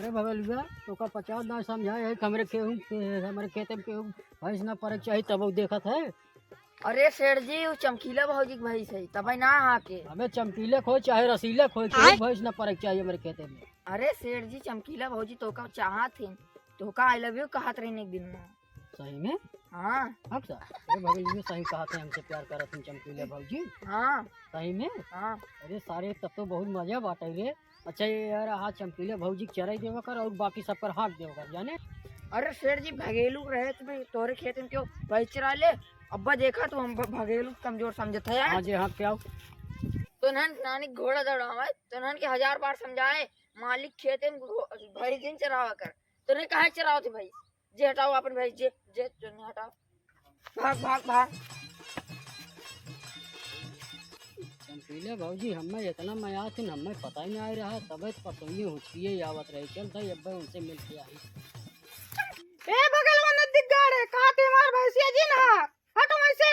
अरे भगलुआ तो का 50 ना समझाए है हमरे खेते में केहू भैंस ना परक चाहिए तब वो देखत है। अरे सेठ जी वो चमकीला भौजी के भैंस है तब ना आके। हमें चमकीले खोए चाहे रसीले खोए केहू भैंस ना परक चाहिए मेरे खेते में। अरे सेठ जी चमकीला भौजी तो का चाहत थे तो का आई लव यू कहत रही एक दिन में। सही में? हाँ अब सा अरे भगलुआ सही कहा थे हमसे प्यार करत तुम चमकीले भौजी। हाँ सही में? हाँ। अरे सारे तब तो बहुत मजा बाटे रे। अच्छा ये यार हाँ चमकीले भौजी के चराई देवा कर और बाकी सब पर हाथ देवा कर जाने। अरे सेठ जी भगेलू रहे तुम्हें तोरे खेत में क्यों भैंस चरा ले। अब्बा देखा तो हम भगेलू कमजोर समझते हैं। हाँ जी हाँ क्या तो नानी घोड़ा दौड़ावा तो नन के 1000 बार समझाए मालिक खेते में भैंस दिन चरावा कर तो ने कहा चराओ थे भाई जे हटाओ अपन भाई जे जे जो नहीं हटाओ भाग भाग भाग। चमकीले भौजी हमें इतना मया थी हमें पता ही नहीं रहा तब पतोही हुचकिए आवत रहे चल था अब उनसे मिल के आई। ए बगल में नदी गाड़े काटे मार भैंसिया जी ना हटो वैसे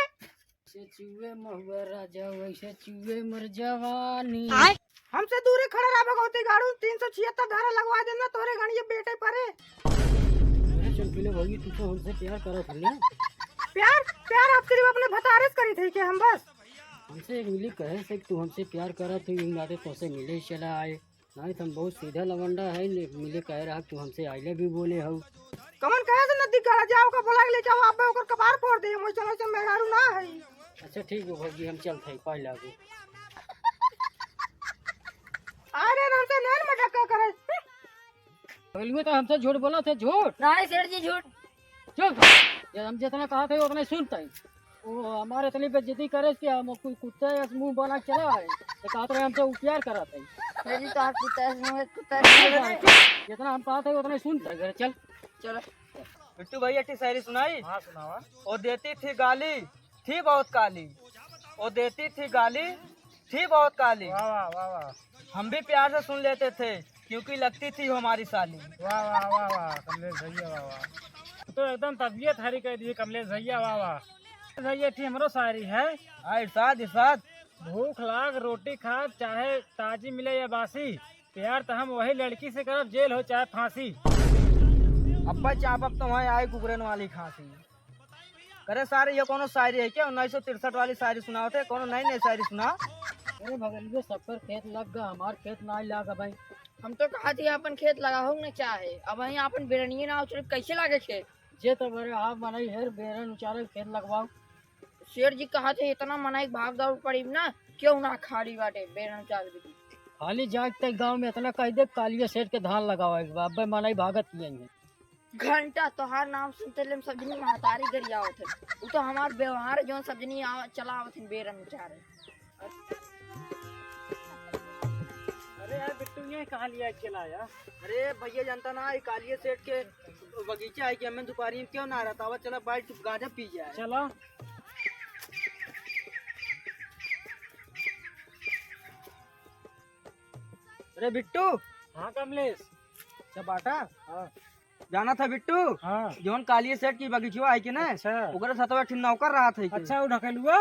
से चूहे महुआ राजा वैसे चूहे मर जवानी। हमसे दूर खड़ा रहा भगवती गाड़ू 376 धारा लगवा देना तोरे गणिये बेटे परे। अरे चमकीले भौजी तू तो हमसे प्यार करत है ना? प्यार प्यार आप सिर्फ अपने भतारे से करी थी कि हम बस हमसे एक मिली कहे से तू हमसे प्यार करत हुई नाते तो से मिले चला आए नहीं तुम बहुत सीधा लवंडा है मिले कह रहा तू हमसे आइले भी बोले हो। कमन कहे से नदी गाड़ा जाओ का बोला ले जाओ आप ओकर कपार फोड़ दे मोय समय से मेहरारू ना है। अच्छा ठीक है भौजी हम चलते हैं पहले आगे। अरे हमसे नहर में धक्का करे पहले तो हमसे झूठ बोला थे झूठ नहीं सेठ जी झूठ चुप ये हम जितना कहा थे उतना सुनते हैं। वो हमारे इतनी बेइज्जती करे कि हम कोई कुत्ते मुंह बना के चला आए तो कहते रहे हमसे वो प्यार करा थे। सेठ जी तो आप कुत्ता जितना हम कहा थे उतना सुनते हैं चल चलो। बिट्टू भैया की शायरी सुनाई। हाँ सुनावा। वो देती थी गाली थी बहुत काली, वो देती थी गाली थी बहुत काली। वाह वाह वाह वाह हम भी प्यार से सुन लेते थे क्योंकि लगती थी वो हमारी साली। वाह वाह वाह वाह कमलेश भैया वाह वाह तो एकदम तबीयत हरी कह दी कमलेश भैया वाह वाह भैया थी हमरो शायरी है। हाँ इरशाद इरशाद। भूख लाग रोटी खा चाहे ताजी मिले या बासी प्यार तो हम वही लड़की से करब जेल हो चाहे फांसी। अब्बा चाप अब तो वहाँ आई कुकरन वाली खांसी। करे सारे ये कोनो शायरी है क्या 1963 वाली शायरी सुनाओ थे कोनो नई नई शायरी सुना। अरे भगल में सब पर खेत लग गया हमार खेत ना लगा भाई। हम तो कहा थी अपन खेत लगाओ न चाहे अब वहीं अपन बेरनिए ना उचल कैसे लागे खेत जे तो मेरे आप बनाई है बेरन उचारे खेत लगवाओ। शेर जी कहा थे इतना मनाई भाग दौड़ पड़ी ना क्यों ना खाड़ी बाटे बेरन उचार दी खाली जाग तक गांव में इतना कह दे कालिया सेठ के धान लगाओ अब मनाई भागत नहीं है। घंटा तोहार नाम सुनते ले सब्जनी महतारी गरिया थे वो तो हमार व्यवहार जो सब्जनी चला आवत बेरन उचारे। अरे यार बिट्टू ये कहाँ लिया चलाया। अरे भैया जानता ना ये कालिया सेठ के बगीचा है कि हमें दोपहरी में क्यों ना रहता हुआ चला बैठ गांजा पी जाए। चलो अरे बिट्टू। हाँ कमलेश। अच्छा बाटा हाँ जाना था बिट्टू हाँ जोन कालिया सेठ की बगीचा है कि ना अच्छा ओकरे सतवा ठिन नौकर रहा था। अच्छा वो ढकेलुआ।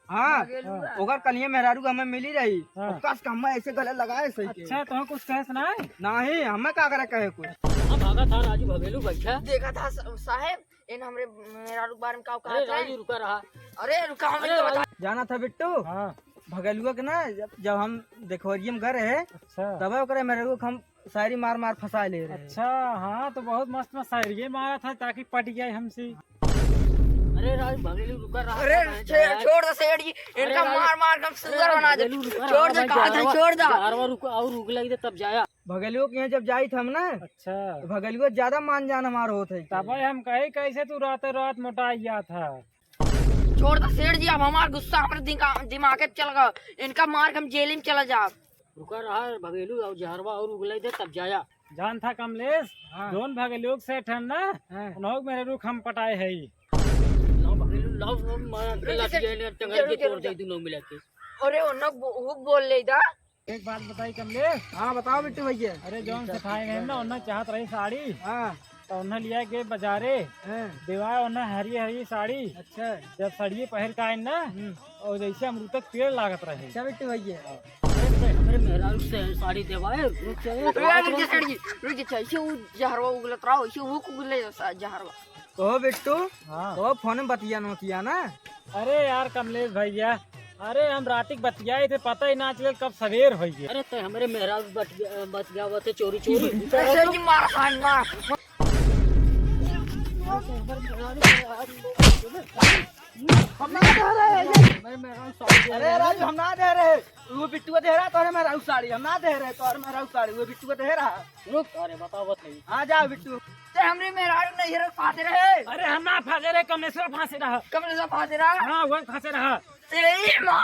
हाँ हाँ। ओकर कलिया मेहरारू हमें मिली रही हाँ। कस का हमें ऐसे गले लगाए सही के। अच्छा तो कुछ कह सुनाए नहीं हमें क्या करे कहे कुछ। हाँ भागा था राजू भगेलू बैठा। देखा था साहेब इन हमरे मेरा बारे में का कहा अरे था। राजू रुका रहा। अरे रुका हमें अरे तो बता जाना था बिट्टू हाँ भगलुआ के ना जब हम देखोरिये में गए है अच्छा तब ओकरे मेहरारू को हम शायरी मार मार फंसा ले रहे। अच्छा हाँ तो बहुत मस्त मस्त शायरी मारा था ताकि पट गया हमसे। अरे राजू भगेलू रुका रहा। अरे छोड़ दो सेठ जी इनका मार मार हम सुगर बना दे छोड़ दे कहा था छोड़ दो और रुक लगी तब जाया। भगलुआ के यहाँ जब जाई थे हम ना अच्छा तो भगलुआ ज्यादा मान जान हमारा होता है। तब हम कहे कैसे तू रात रात मोटा गया था। छोड़ दो सेठ जी अब हमारा गुस्सा हमारे दिमाग पे चल गया इनका मार हम जेल में चला जा। रुका रहा भगेलू और जहरवा और उगलाई दे तब जाया। जान था कमलेश दोन भगेलू से ठंडा उन्हों मेरे रुख हम पटाए है अरे हुक बोल ले दा। एक बात बताई कमलेश। हाँ बताओ बिट्टू भैया। अरे जौन सिखाए गए ना उन्हें चाहत रही साड़ी हाँ तो उन्हें लिया गए बाजारे दिवाए उन्हें हरी हरी साड़ी। अच्छा जब साड़ी पहन का आई ना और जैसे अमरूद पेड़ लागत रहे। अच्छा बिट्टू भैया। हमरे हमारे मेहरारू से साड़ी देवाए रुक जाए रुक जा इसे वो जहरवा उगलत रहा इसे वो उगले जहरवा तो बिट्टू हाँ। तो फोन में बतिया नो किया ना। अरे यार कमलेश भैया, अरे हम रातिक बतियाए थे, पता ही ना चले कब सवेर हो गया। अरे तो हमारे मेहरारू बच गया हुआ थे चोरी चोरी ऐसे जी मार खान मार हमारे मेहरारू साड़ी अरे राजू हम ना दे रहे, वो बिट्टू को दे रहा तो मेरा उस साड़ी हम ना दे रहे तो मेरा उस साड़ी वो बिट्टू को दे रहा। रुक अरे बताओ बस नहीं हाँ जा बिट्टू। ते हमरे मेहरारू नहीं रख पाते रहे अरे हम ना फांसे रहे, कमलेश्वर फांसे रहा। कमरे से पाते रहा हाँ वही फांसे रहा। तेरी माँ